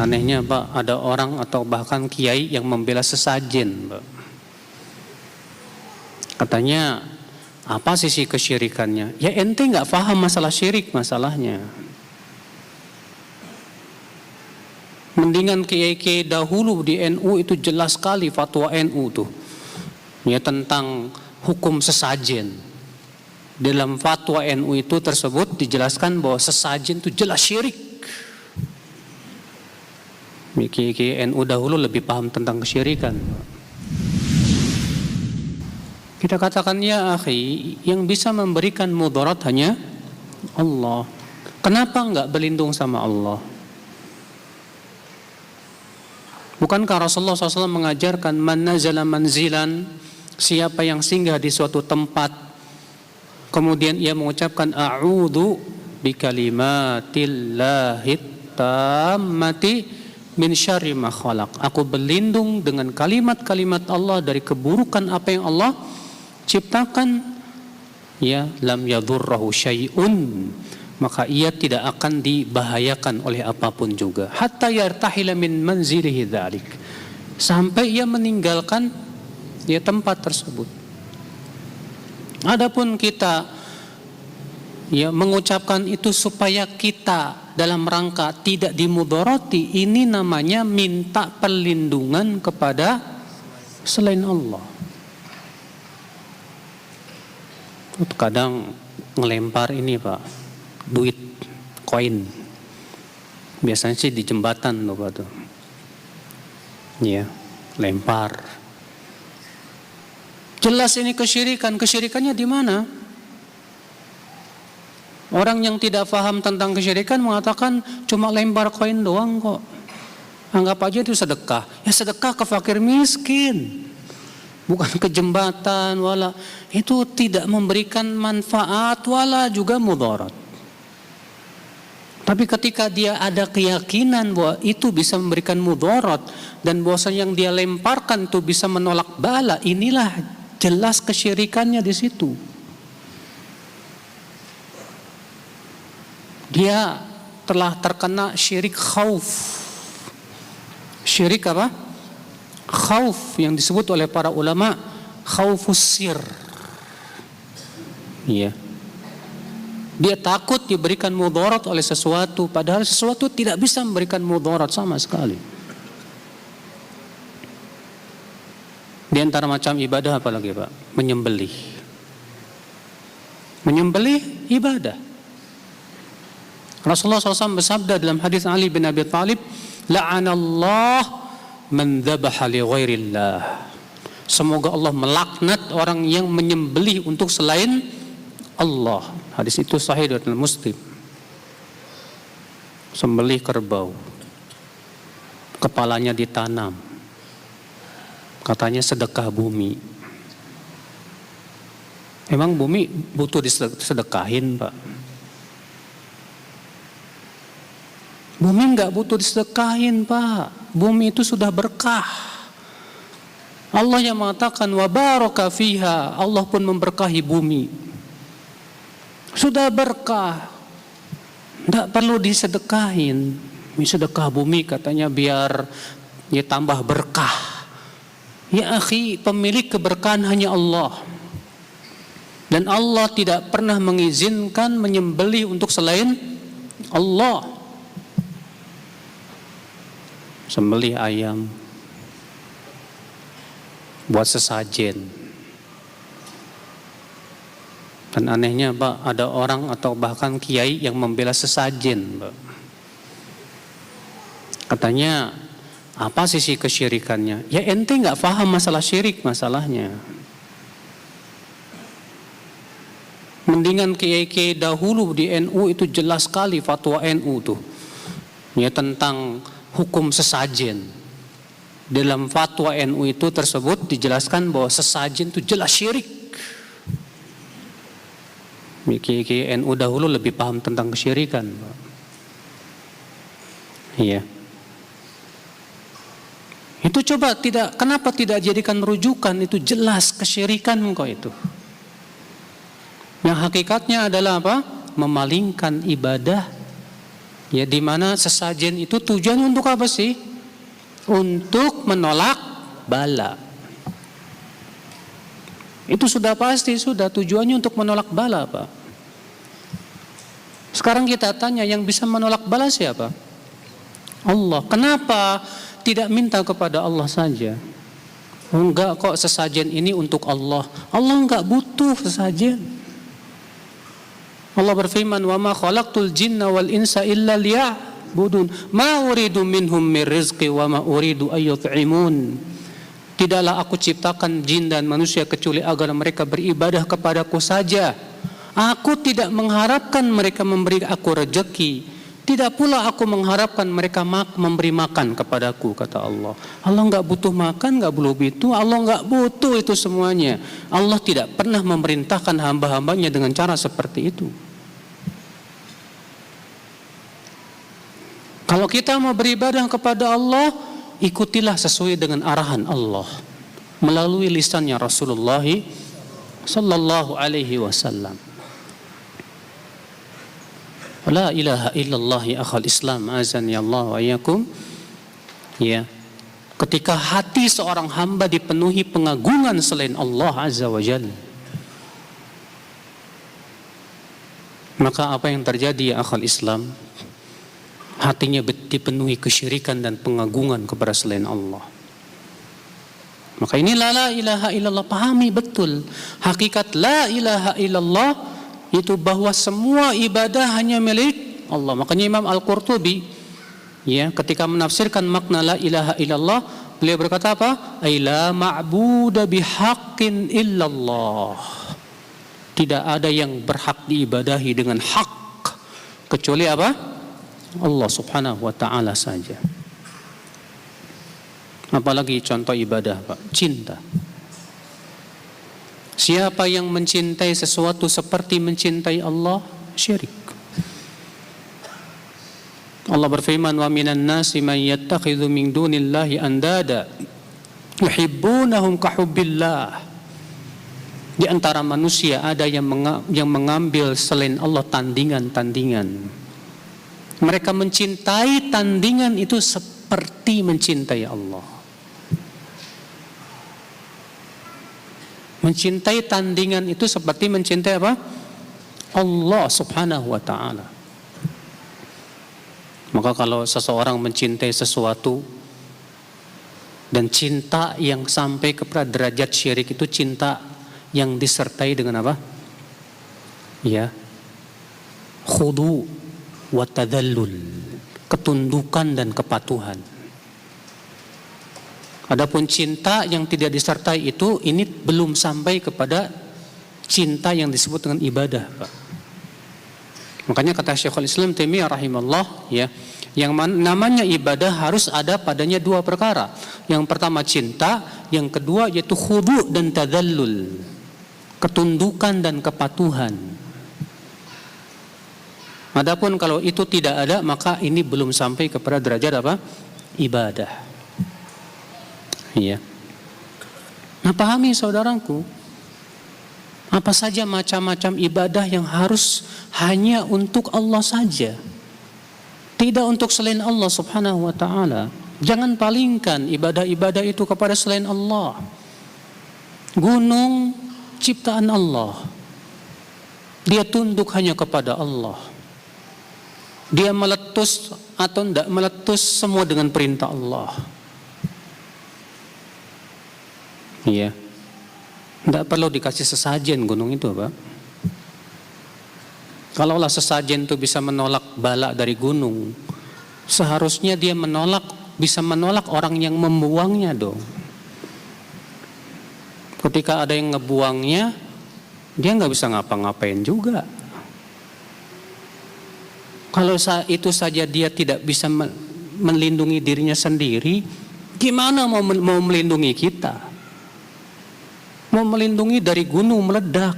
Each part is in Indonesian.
anehnya Pak, ada orang atau bahkan kiai yang membela sesajen Pak. Katanya, apa sisi kesyirikannya? Ya ente nggak paham masalah syirik masalahnya. Mendingan kiai-kiai dahulu di NU itu jelas sekali fatwa NU tuh. Ya tentang hukum sesajen. Dalam fatwa NU itu tersebut dijelaskan bahwa sesajen itu jelas syirik. Kiai-kiai NU dahulu lebih paham tentang kesyirikan. Kita katakan ya akhi, yang bisa memberikan mudarat hanya Allah. Kenapa enggak berlindung sama Allah? Bukankah Rasulullah SAW mengajarkan man nazala manzilan, siapa yang singgah di suatu tempat kemudian ia mengucapkan a'udzu bikalimatillahi tammati min syarri ma khalaq. Aku berlindung dengan kalimat-kalimat Allah dari keburukan apa yang Allah ciptakan, ya lam yadurrahu syai'un, maka ia tidak akan dibahayakan oleh apapun juga, hatta yartahila min manzilihi dzalik, sampai ia meninggalkan ya tempat tersebut. Adapun kita ya mengucapkan itu supaya kita dalam rangka tidak dimudarati, ini namanya minta perlindungan kepada selain Allah. Kadang ngelempar ini Pak, duit, koin. Biasanya sih di jembatan loh Pak tuh. Ya, lempar. Jelas ini kesyirikan. Kesyirikannya di mana? Orang yang tidak paham tentang kesyirikan mengatakan cuma lempar koin doang kok. Anggap aja itu sedekah. Ya sedekah ke fakir miskin. Bukan ke jembatan, wala itu tidak memberikan manfaat wala juga mudarat. Tapi ketika dia ada keyakinan bahwa itu bisa memberikan mudarat dan bahwa yang dia lemparkan itu bisa menolak bala, inilah jelas kesyirikannya di situ. Dia telah terkena syirik khauf. Syirik apa? Khauf yang disebut oleh para ulama khaufus sir. Iya. Dia takut diberikan mudarat oleh sesuatu, padahal sesuatu tidak bisa memberikan mudarat sama sekali. Di antara macam ibadah apa lagi Pak? Menyembelih. Menyembelih ibadah. Rasulullah SAW bersabda dalam hadis Ali bin Abi Thalib, la'anallah man dzabaha li ghairillah. Semoga Allah melaknat orang yang menyembelih untuk selain Allah. Hadis itu sahih dari Muslim. Sembelih kerbau, kepalanya ditanam, katanya sedekah bumi. Emang bumi butuh disedekahin Pak? Bumi enggak butuh disedekahin Pak. Bumi itu sudah berkah. Allah yang mengatakan wa baraka fiha, Allah pun memberkahi bumi. Sudah berkah, tidak perlu disedekahin. Sedekah bumi katanya biar ya tambah berkah. Ya akhi, pemilik keberkahan hanya Allah. Dan Allah tidak pernah mengizinkan menyembelih untuk selain Allah. Sembelih ayam buat sesajen. Dan anehnya Pak, ada orang atau bahkan kiai yang membela sesajen Pak. Katanya, apa sisi kesyirikannya? Ya ente nggak paham masalah syirik masalahnya. Mendingan kiai-kiai dahulu di NU itu jelas sekali fatwa NU tuh. Ya tentang hukum sesajen. Dalam fatwa NU itu tersebut dijelaskan bahwa sesajen itu jelas syirik. Kiai NU dahulu lebih paham tentang kesyirikan. Iya. Itu coba kenapa tidak jadikan rujukan, itu jelas kesyirikan kok itu. Yang hakikatnya adalah apa? Memalingkan ibadah Ya, di mana sesajen itu tujuan untuk apa sih? Untuk menolak bala. Itu sudah pasti, sudah tujuannya untuk menolak bala, Pak. Sekarang kita tanya, yang bisa menolak bala siapa? Allah. Kenapa tidak minta kepada Allah saja? Enggak kok, sesajen ini untuk Allah. Allah enggak butuh sesajen. Allah berfirman, "Wa ma khalaqtul jinna wal insa illa liya'budun. Ma uridu minhum min rizqi wa ma uridu ay yut'imun." Tidaklah aku ciptakan jin dan manusia kecuali agar mereka beribadah kepadaku saja. Aku tidak mengharapkan mereka memberi aku rezeki. Tidak pula aku mengharapkan mereka memberi makan kepadaku, kata Allah. Allah enggak butuh makan, enggak butuh itu. Allah enggak butuh itu semuanya. Allah tidak pernah memerintahkan hamba-hambanya dengan cara seperti itu. Kalau kita mau beribadah kepada Allah, ikutilah sesuai dengan arahan Allah melalui lisannya Rasulullah sallallahu alaihi wasallam. La ilaha illallah ya akhal Islam, azani Allah wa iyyakum. Ya. Ketika hati seorang hamba dipenuhi pengagungan selain Allah azza wa jalla, maka apa yang terjadi ya akhal Islam? Hatinya dipenuhi kesyirikan dan pengagungan kepada selain Allah. Maka ini la ilaha illallah, pahami betul hakikat la ilaha illallah itu bahwa semua ibadah hanya milik Allah. Makanya Imam Al-Qurtubi ya ketika menafsirkan makna la ilaha illallah, beliau berkata apa? Ai la ma'budu bihaqqin illallah. Tidak ada yang berhak diibadahi dengan hak kecuali apa? Allah subhanahu wa ta'ala saja. Apalagi contoh ibadah, Pak? Cinta. Siapa yang mencintai sesuatu seperti mencintai Allah, syirik. Allah berfirman, wa minan nasi man yattakhidhu min dunillahi andada yuhibbunahum kahubbillah. Di antara manusia ada yang mengambil selain Allah tandingan-tandingan. Mereka mencintai tandingan itu seperti mencintai Allah. Mencintai tandingan itu seperti mencintai apa? Allah subhanahu wa ta'ala. Maka kalau seseorang mencintai sesuatu dan cinta yang sampai kepada derajat syirik, itu cinta yang disertai dengan apa? Ya, khudu wa tadallul, ketundukan dan kepatuhan. Adapun cinta yang tidak disertai itu, ini belum sampai kepada cinta yang disebut dengan ibadah, Pak. Makanya kata Syekhul Islam Taimiyah rahimahullah, ya, yang namanya ibadah harus ada padanya dua perkara. Yang pertama cinta, yang kedua yaitu khudu dan tadallul, ketundukan dan kepatuhan. Adapun kalau itu tidak ada, maka ini belum sampai kepada derajat apa? Ibadah. Iya. Nah, pahami saudaraku, apa saja macam-macam ibadah yang harus hanya untuk Allah saja, tidak untuk selain Allah subhanahu wa ta'ala. Jangan palingkan ibadah-ibadah itu kepada selain Allah. Gunung ciptaan Allah, dia tunduk hanya kepada Allah. Dia meletus atau tidak meletus semua dengan perintah Allah. Iya. Tidak perlu dikasih sesajen gunung itu, Pak. Kalaulah sesajen itu bisa menolak bala dari gunung, seharusnya dia bisa menolak orang yang membuangnya dong. Ketika ada yang ngebuangnya, dia nggak bisa ngapa-ngapain juga. Kalau itu saja dia tidak bisa melindungi dirinya sendiri, gimana mau melindungi kita? Mau melindungi dari gunung meledak.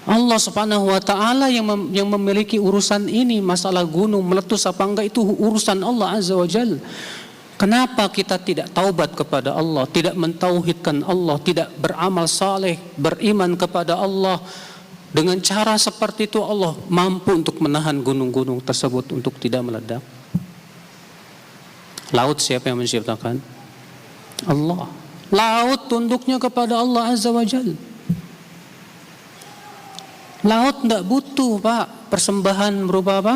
Allah subhanahu wa ta'ala yang memiliki urusan ini. Masalah gunung meletus apa enggak itu urusan Allah azza wa jalla. Kenapa kita tidak taubat kepada Allah, tidak mentauhidkan Allah, tidak beramal saleh, beriman kepada Allah, Dengan cara seperti itu Allah mampu untuk menahan gunung-gunung tersebut untuk tidak meledak. Laut siapa yang menciptakan? Allah. Laut tunduknya kepada Allah Azza wa Jalla. Laut tidak butuh Pak persembahan berupa apa?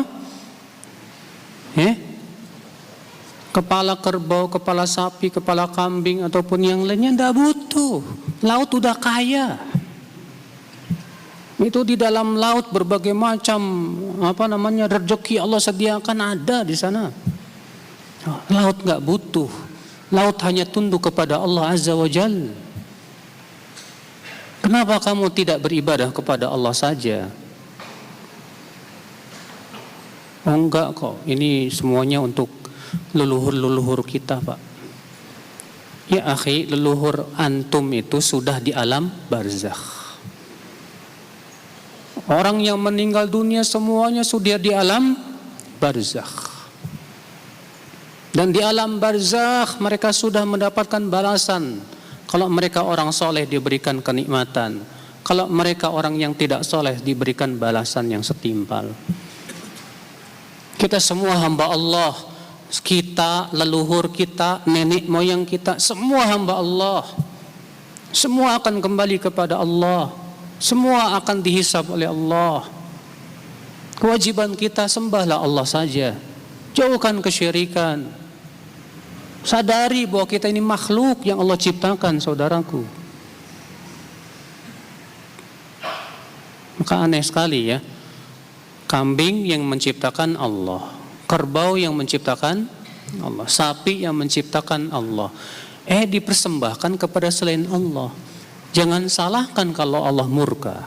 Kepala kerbau, kepala sapi, kepala kambing ataupun yang lainnya tidak butuh. Laut udah kaya. Itu di dalam laut berbagai macam rezeki Allah sediakan ada di sana. Laut nggak butuh. Laut hanya tunduk kepada Allah Azza wa Jalla. Kenapa kamu tidak beribadah kepada Allah saja? Oh enggak kok, ini semuanya untuk leluhur-leluhur kita Pak. Ya akhi, leluhur antum itu sudah di alam barzakh. Orang yang meninggal dunia semuanya sudah di alam barzakh. Dan di alam barzakh mereka sudah mendapatkan balasan. Kalau mereka orang soleh diberikan kenikmatan. Kalau mereka orang yang tidak soleh diberikan balasan yang setimpal. Kita semua hamba Allah. Kita, leluhur kita, nenek moyang kita, semua hamba Allah. Semua akan kembali kepada Allah. Semua akan dihisab oleh Allah. Kewajiban kita sembahlah Allah saja. Jauhkan kesyirikan. Sadari bahwa kita ini makhluk yang Allah ciptakan, saudaraku. Maka aneh sekali ya. Kambing yang menciptakan Allah, kerbau yang menciptakan Allah, sapi yang menciptakan Allah, dipersembahkan kepada selain Allah. Jangan salahkan kalau Allah murka.